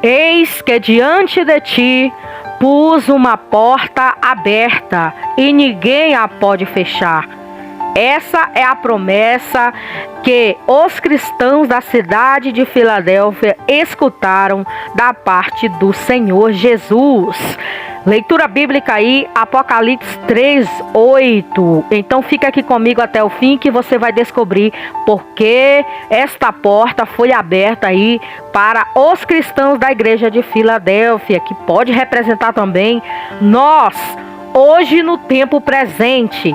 Eis que diante de ti pus uma porta aberta e ninguém a pode fechar. Essa é a promessa que os cristãos da cidade de Filadélfia escutaram da parte do Senhor Jesus. Leitura bíblica aí, Apocalipse 3:8. Então fica aqui comigo até o fim que você vai descobrir porque esta porta foi aberta aí para os cristãos da igreja de Filadélfia, que pode representar também nós, hoje no tempo presente.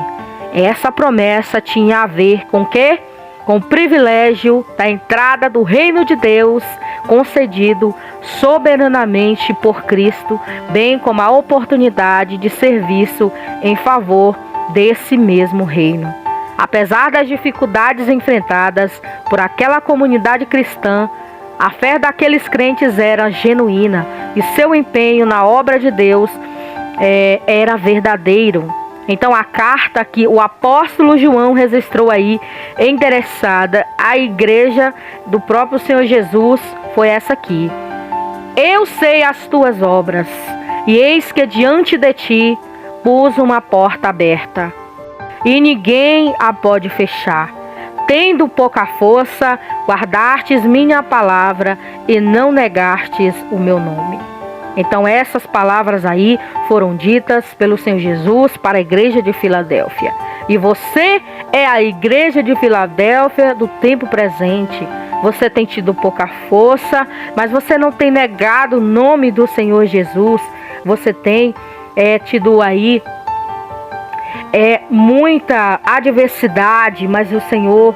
Essa promessa tinha a ver com o quê? Com o privilégio da entrada do reino de Deus, concedido soberanamente por Cristo, bem como a oportunidade de serviço em favor desse mesmo reino. Apesar das dificuldades enfrentadas por aquela comunidade cristã, a fé daqueles crentes era genuína e seu empenho na obra de Deus era verdadeiro. Então a carta que o apóstolo João registrou aí, endereçada à igreja do próprio Senhor Jesus, foi essa aqui. Eu sei as tuas obras, e eis que diante de ti pus uma porta aberta, e ninguém a pode fechar. Tendo pouca força, guardastes minha palavra, e não negastes o meu nome. Então essas palavras aí foram ditas pelo Senhor Jesus para a igreja de Filadélfia. E você é a igreja de Filadélfia do tempo presente. Você tem tido pouca força, mas você não tem negado o nome do Senhor Jesus. Você tem tido aí muita adversidade, mas o Senhor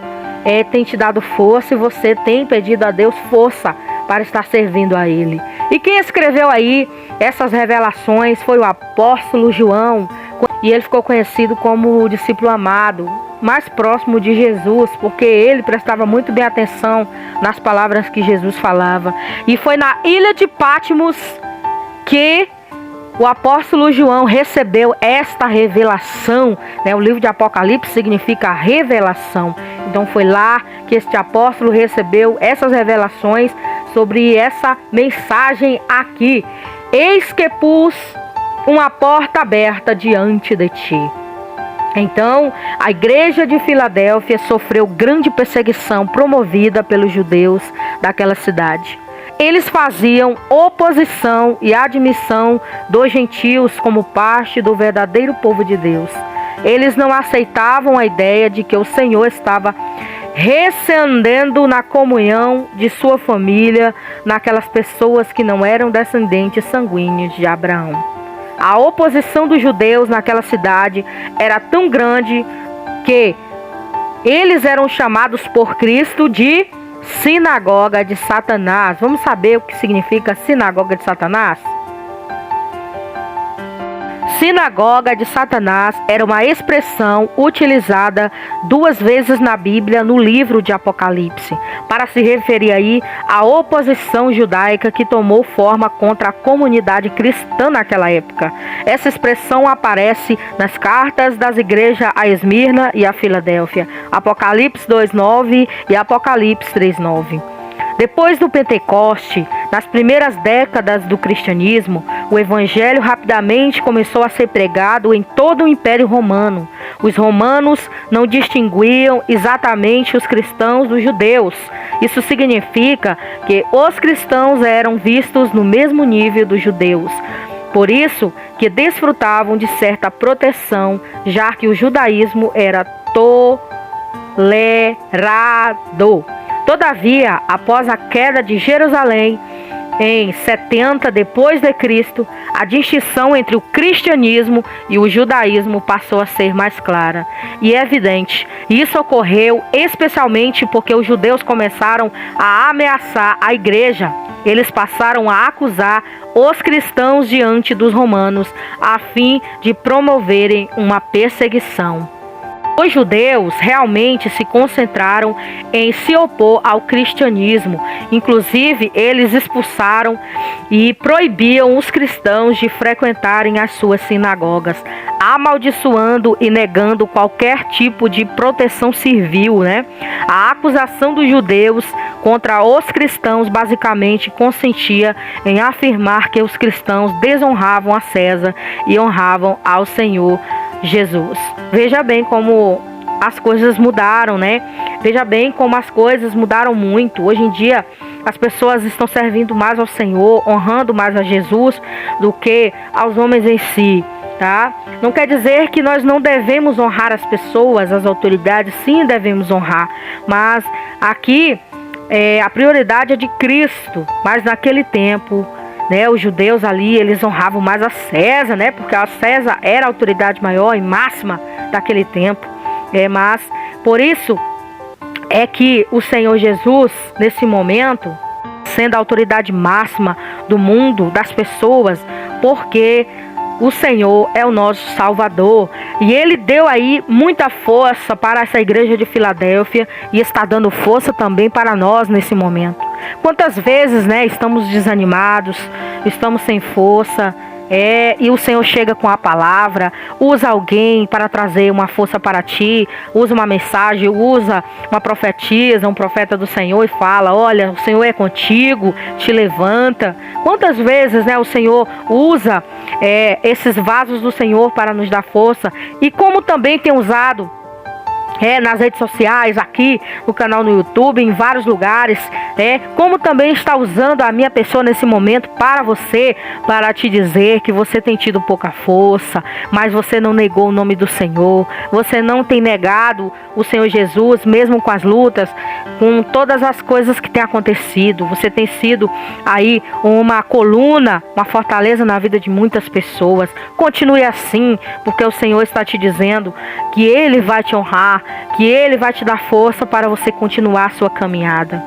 tem te dado força e você tem pedido a Deus força para estar servindo a Ele. E quem escreveu aí essas revelações foi o apóstolo João, e ele ficou conhecido como o discípulo amado, mais próximo de Jesus, porque ele prestava muito bem atenção nas palavras que Jesus falava. E foi na ilha de Patmos que o apóstolo João recebeu esta revelação, né? O livro de Apocalipse significa revelação. Então foi lá que este apóstolo recebeu essas revelações sobre essa mensagem aqui. Eis que pus uma porta aberta diante de ti. Então, a igreja de Filadélfia sofreu grande perseguição promovida pelos judeus daquela cidade. Eles faziam oposição e admissão dos gentios como parte do verdadeiro povo de Deus. Eles não aceitavam a ideia de que o Senhor estava recendendo na comunhão de sua família naquelas pessoas que não eram descendentes sanguíneos de Abraão. A oposição dos judeus naquela cidade era tão grande que eles eram chamados por Cristo de sinagoga de Satanás. Vamos saber o que significa sinagoga de Satanás? Sinagoga de Satanás era uma expressão utilizada 2 vezes na Bíblia, no livro de Apocalipse, para se referir aí à oposição judaica que tomou forma contra a comunidade cristã naquela época. Essa expressão aparece nas cartas das igrejas a Esmirna e a Filadélfia, Apocalipse 2:9 e Apocalipse 3:9. Depois do Pentecoste, nas primeiras décadas do cristianismo, o evangelho rapidamente começou a ser pregado em todo o Império Romano. Os romanos não distinguiam exatamente os cristãos dos judeus. Isso significa que os cristãos eram vistos no mesmo nível dos judeus. Por isso que desfrutavam de certa proteção, já que o judaísmo era tolerado. Todavia, após a queda de Jerusalém, em 70 depois de Cristo, a distinção entre o cristianismo e o judaísmo passou a ser mais clara e evidente. Isso ocorreu especialmente porque os judeus começaram a ameaçar a igreja. Eles passaram a acusar os cristãos diante dos romanos, a fim de promoverem uma perseguição. Os judeus realmente se concentraram em se opor ao cristianismo. Inclusive, eles expulsaram e proibiam os cristãos de frequentarem as suas sinagogas, amaldiçoando e negando qualquer tipo de proteção civil, né? A acusação dos judeus contra os cristãos basicamente consentia em afirmar que os cristãos desonravam a César e honravam ao Senhor Jesus. Veja bem como as coisas mudaram, né? Veja bem como as coisas mudaram muito. Hoje em dia, as pessoas estão servindo mais ao Senhor, honrando mais a Jesus do que aos homens em si, tá? Não quer dizer que nós não devemos honrar as pessoas, as autoridades, sim, devemos honrar. Mas aqui, a prioridade é de Cristo. Mas naquele tempo, né, os judeus ali, eles honravam mais a César, né? Porque a César era a autoridade maior e máxima daquele tempo. Mas por isso é que o Senhor Jesus, nesse momento, sendo a autoridade máxima do mundo, das pessoas, porque o Senhor é o nosso Salvador. E Ele deu aí muita força para essa igreja de Filadélfia e está dando força também para nós nesse momento. Quantas vezes, né, estamos desanimados, estamos sem força, e o Senhor chega com a palavra, usa alguém para trazer uma força para ti, usa uma mensagem, usa uma profetisa, um profeta do Senhor e fala: olha, o Senhor é contigo, te levanta. Quantas vezes, né, o Senhor usa esses vasos do Senhor para nos dar força, e como também tem usado nas redes sociais, aqui no canal no YouTube, em vários lugares, como também está usando a minha pessoa nesse momento para você, para te dizer que você tem tido pouca força, mas você não negou o nome do Senhor, você não tem negado o Senhor Jesus, mesmo com as lutas, com todas as coisas que têm acontecido. Você tem sido aí uma coluna, uma fortaleza na vida de muitas pessoas. Continue assim, porque o Senhor está te dizendo que Ele vai te honrar, que Ele vai te dar força para você continuar a sua caminhada.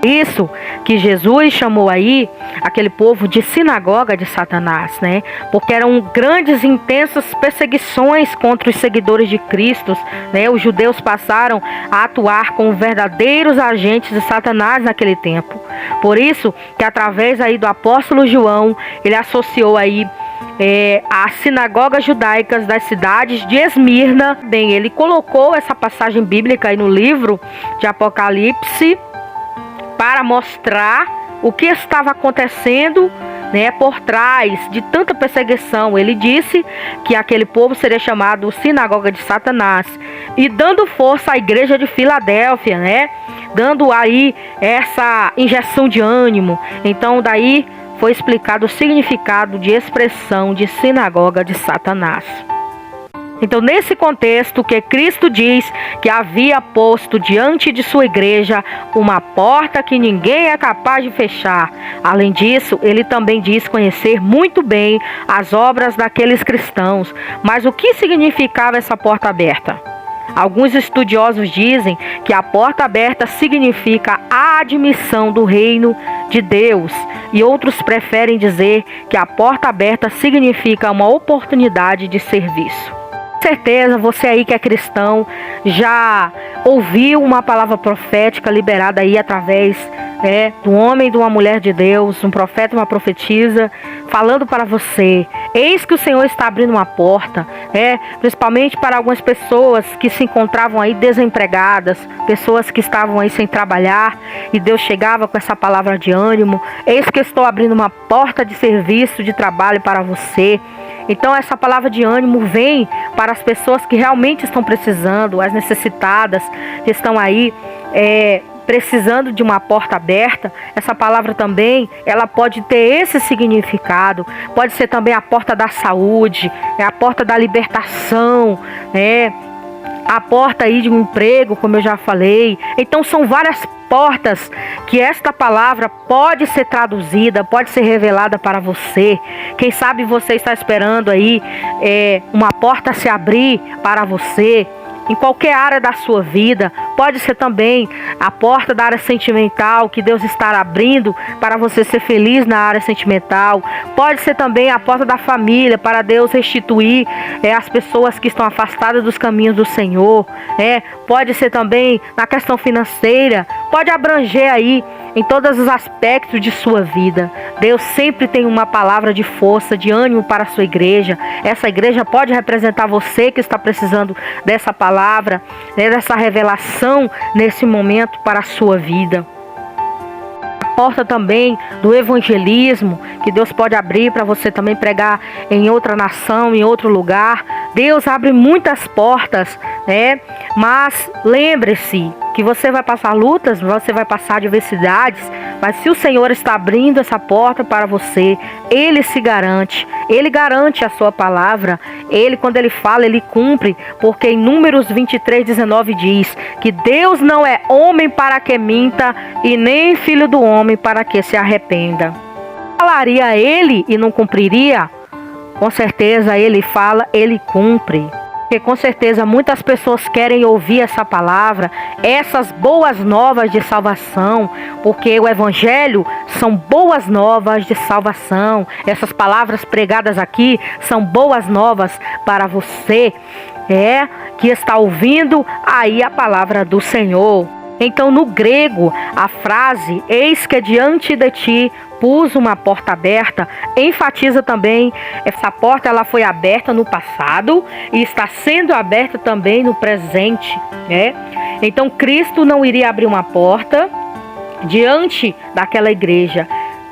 Isso que Jesus chamou aí aquele povo de sinagoga de Satanás, né? Porque eram grandes e intensas perseguições contra os seguidores de Cristo, né? Os judeus passaram a atuar como verdadeiros agentes de Satanás naquele tempo. Por isso que através aí do apóstolo João, ele associou aí as sinagogas judaicas das cidades de Esmirna. Bem, ele colocou essa passagem bíblica aí no livro de Apocalipse para mostrar o que estava acontecendo, né, por trás de tanta perseguição. Ele disse que aquele povo seria chamado sinagoga de Satanás, e dando força à igreja de Filadélfia, né, dando aí essa injeção de ânimo. Então daí foi explicado o significado de expressão de sinagoga de Satanás. Então, nesse contexto que Cristo diz que havia posto diante de sua igreja uma porta que ninguém é capaz de fechar. Além disso, ele também diz conhecer muito bem as obras daqueles cristãos. Mas o que significava essa porta aberta? Alguns estudiosos dizem que a porta aberta significa a admissão do reino de Deus, e outros preferem dizer que a porta aberta significa uma oportunidade de serviço. Com certeza você aí que é cristão já ouviu uma palavra profética liberada aí através do homem e de uma mulher de Deus, um profeta, uma profetisa, falando para você: eis que o Senhor está abrindo uma porta, principalmente para algumas pessoas que se encontravam aí desempregadas, pessoas que estavam aí sem trabalhar, e Deus chegava com essa palavra de ânimo: eis que eu estou abrindo uma porta de serviço, de trabalho para você. Então essa palavra de ânimo vem para as pessoas que realmente estão precisando, as necessitadas, que estão aí precisando de uma porta aberta. Essa palavra também, ela pode ter esse significado. Pode ser também a porta da saúde, a porta da libertação, a porta aí de um emprego, como eu já falei. Então são várias portas que esta palavra pode ser traduzida, pode ser revelada para você. Quem sabe você está esperando aí uma porta se abrir para você, em qualquer área da sua vida. Pode ser também a porta da área sentimental, que Deus está abrindo para você ser feliz na área sentimental. Pode ser também a porta da família, para Deus restituir as pessoas que estão afastadas dos caminhos do Senhor. Pode ser também na questão financeira. Pode abranger aí em todos os aspectos de sua vida. Deus sempre tem uma palavra de força, de ânimo para a sua igreja. Essa igreja pode representar você que está precisando dessa palavra, dessa revelação nesse momento para a sua vida. A porta também do evangelismo, que Deus pode abrir para você também pregar em outra nação, em outro lugar. Deus abre muitas portas, mas lembre-se que você vai passar lutas, você vai passar adversidades, mas se o Senhor está abrindo essa porta para você, Ele se garante, Ele garante a sua palavra. Ele, quando Ele fala, Ele cumpre, porque em Números 23:19 diz que Deus não é homem para que minta, e nem filho do homem para que se arrependa. Falaria Ele e não cumpriria? Com certeza Ele fala, Ele cumpre. Porque com certeza muitas pessoas querem ouvir essa palavra, essas boas novas de salvação, porque o Evangelho são boas novas de salvação. Essas palavras pregadas aqui são boas novas para você, que está ouvindo aí a palavra do Senhor. Então, no grego, a frase "eis que diante de ti pus uma porta aberta" enfatiza também essa porta. Ela foi aberta no passado e está sendo aberta também no presente, Então, Cristo não iria abrir uma porta diante daquela igreja,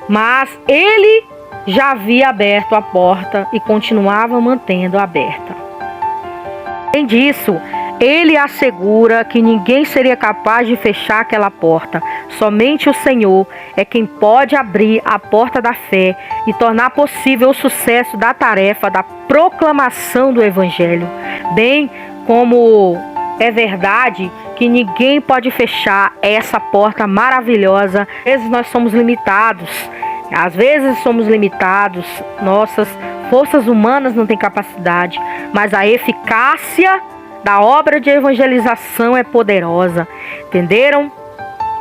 mas Ele já havia aberto a porta e continuava mantendo aberta. Além disso, Ele assegura que ninguém seria capaz de fechar aquela porta. Somente o Senhor é quem pode abrir a porta da fé e tornar possível o sucesso da tarefa da proclamação do Evangelho. Bem como é verdade que ninguém pode fechar essa porta maravilhosa. Às vezes nós somos limitados. Nossas forças humanas não têm capacidade, mas a eficácia da obra de evangelização é poderosa. Entenderam?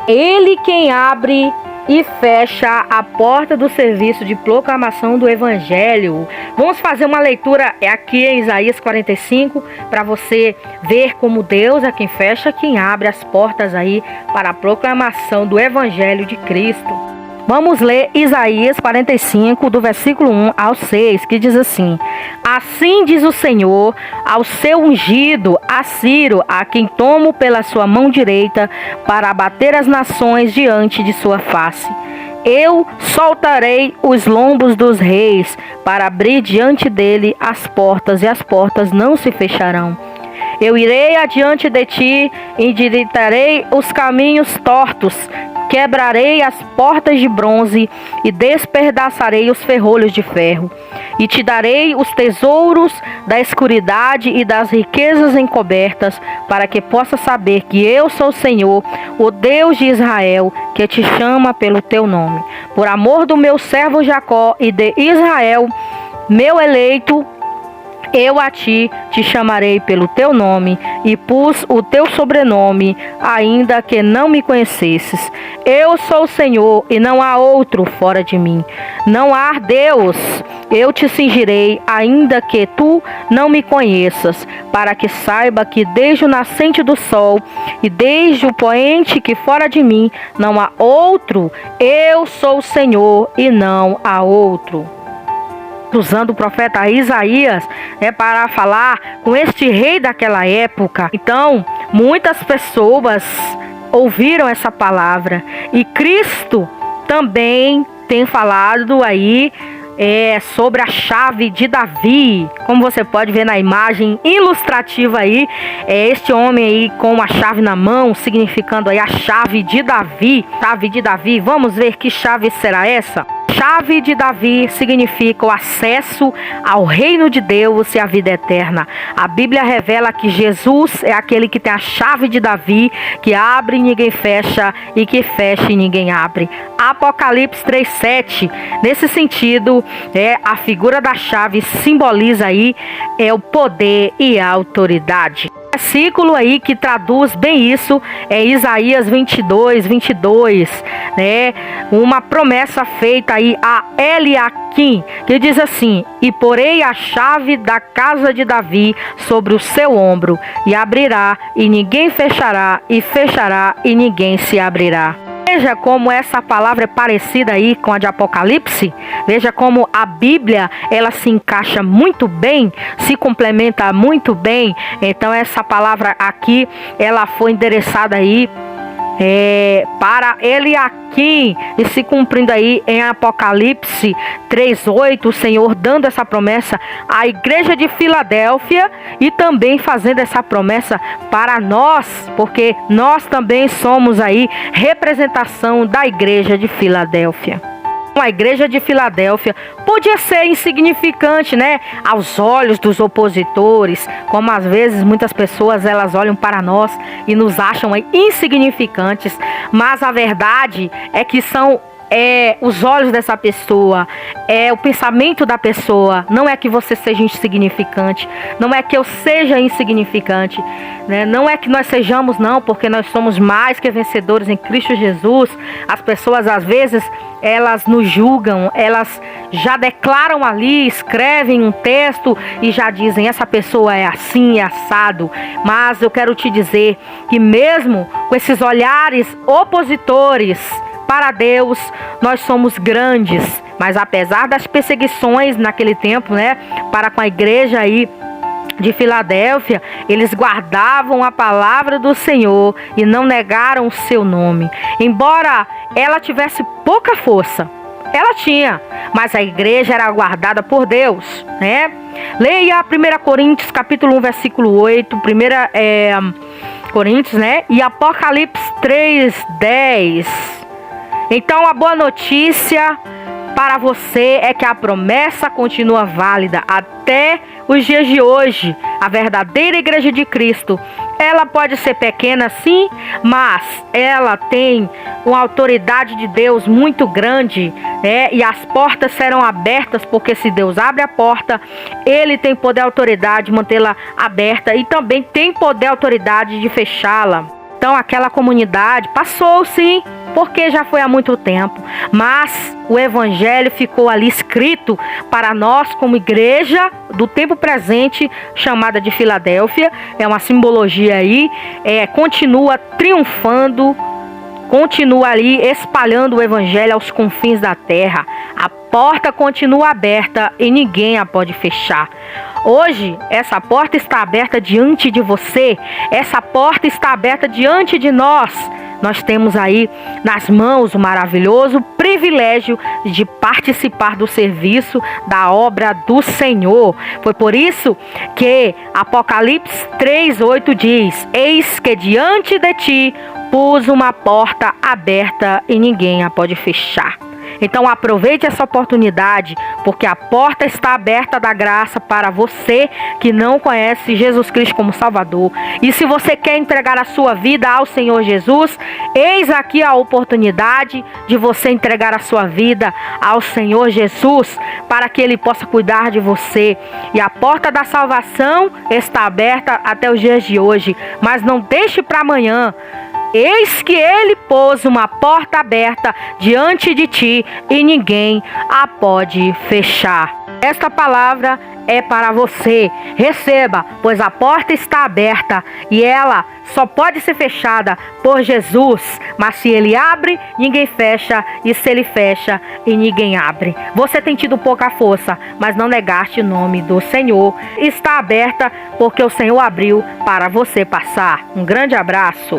Ele quem abre e fecha a porta do serviço de proclamação do Evangelho. Vamos fazer uma leitura aqui em Isaías 45 para você ver como Deus é quem fecha, quem abre as portas aí para a proclamação do Evangelho de Cristo. Vamos ler Isaías 45, do versículo 1 ao 6, que diz assim: Assim diz o Senhor ao seu ungido, a Ciro, a quem tomo pela sua mão direita, para abater as nações diante de sua face. Eu soltarei os lombos dos reis, para abrir diante dele as portas, e as portas não se fecharão. Eu irei adiante de ti, endireitarei os caminhos tortos, quebrarei as portas de bronze e despedaçarei os ferrolhos de ferro. E te darei os tesouros da escuridade e das riquezas encobertas, para que possas saber que eu sou o Senhor, o Deus de Israel, que te chama pelo teu nome. Por amor do meu servo Jacó e de Israel, meu eleito, eu a ti te chamarei pelo teu nome, e pus o teu sobrenome, ainda que não me conhecesses. Eu sou o Senhor, e não há outro fora de mim. Não há Deus. Eu te cingirei, ainda que tu não me conheças, para que saiba que desde o nascente do sol e desde o poente que fora de mim não há outro. Eu sou o Senhor, e não há outro. Usando o profeta Isaías para falar com este rei daquela época. Então, muitas pessoas ouviram essa palavra, e Cristo também tem falado aí sobre a chave de Davi. Como você pode ver na imagem ilustrativa aí, este homem aí com a chave na mão, significando aí a chave de Davi. Chave de Davi, vamos ver que chave será essa? Chave de Davi significa o acesso ao reino de Deus e à vida eterna. A Bíblia revela que Jesus é aquele que tem a chave de Davi, que abre e ninguém fecha, e que fecha e ninguém abre. Apocalipse 3:7, nesse sentido, a figura da chave simboliza aí o poder e a autoridade. Versículo aí que traduz bem isso é Isaías 22, né? Uma promessa feita aí a Eliaquim, que diz assim: e porei a chave da casa de Davi sobre o seu ombro, e abrirá, e ninguém fechará, e fechará, e ninguém se abrirá. Veja como essa palavra é parecida aí com a de Apocalipse. Veja como a Bíblia, ela se encaixa muito bem, se complementa muito bem. Então essa palavra aqui, ela foi endereçada aí para Eliaquim, e se cumprindo aí em Apocalipse 3:8, o Senhor dando essa promessa à igreja de Filadélfia e também fazendo essa promessa para nós, porque nós também somos aí representação da igreja de Filadélfia. A igreja de Filadélfia podia ser insignificante, né, aos olhos dos opositores, como às vezes muitas pessoas elas olham para nós e nos acham insignificantes, mas a verdade é que são os olhos dessa pessoa, o pensamento da pessoa. Não é que você seja insignificante, não é que eu seja insignificante, né? Não é que nós sejamos, não, porque nós somos mais que vencedores em Cristo Jesus. As pessoas às vezes elas nos julgam, elas já declaram ali, escrevem um texto e já dizem: essa pessoa é assim, é assado. Mas eu quero te dizer que mesmo com esses olhares opositores, para Deus, nós somos grandes. Mas apesar das perseguições naquele tempo, né, para com a igreja aí de Filadélfia, eles guardavam a palavra do Senhor e não negaram o seu nome. Embora ela tivesse pouca força, ela tinha, mas a igreja era guardada por Deus, né? Leia 1 Coríntios capítulo 1, versículo 8, 1 Coríntios, né? E Apocalipse 3:10. Então a boa notícia para você é que a promessa continua válida até os dias de hoje. A verdadeira igreja de Cristo, ela pode ser pequena sim, mas ela tem uma autoridade de Deus muito grande, e as portas serão abertas, porque se Deus abre a porta, Ele tem poder e autoridade de mantê-la aberta, e também tem poder e autoridade de fechá-la. Então aquela comunidade passou sim, porque já foi há muito tempo, mas o evangelho ficou ali escrito para nós como igreja do tempo presente, chamada de Filadélfia. É uma simbologia aí, continua triunfando, continua ali espalhando o evangelho aos confins da terra. A porta continua aberta e ninguém a pode fechar. Hoje, essa porta está aberta diante de você, essa porta está aberta diante de nós. Nós temos aí nas mãos o maravilhoso privilégio de participar do serviço da obra do Senhor. Foi por isso que Apocalipse 3:8 diz: eis que diante de ti pus uma porta aberta e ninguém a pode fechar. Então aproveite essa oportunidade, porque a porta está aberta da graça para você que não conhece Jesus Cristo como Salvador. E se você quer entregar a sua vida ao Senhor Jesus, eis aqui a oportunidade de você entregar a sua vida ao Senhor Jesus, para que Ele possa cuidar de você. E a porta da salvação está aberta até os dias de hoje, mas não deixe para amanhã. Eis que Ele pôs uma porta aberta diante de ti e ninguém a pode fechar. Esta palavra é para você. Receba, pois a porta está aberta e ela só pode ser fechada por Jesus. Mas se Ele abre, ninguém fecha, e se Ele fecha, e ninguém abre. Você tem tido pouca força, mas não negaste o nome do Senhor. Está aberta porque o Senhor abriu para você passar. Um grande abraço.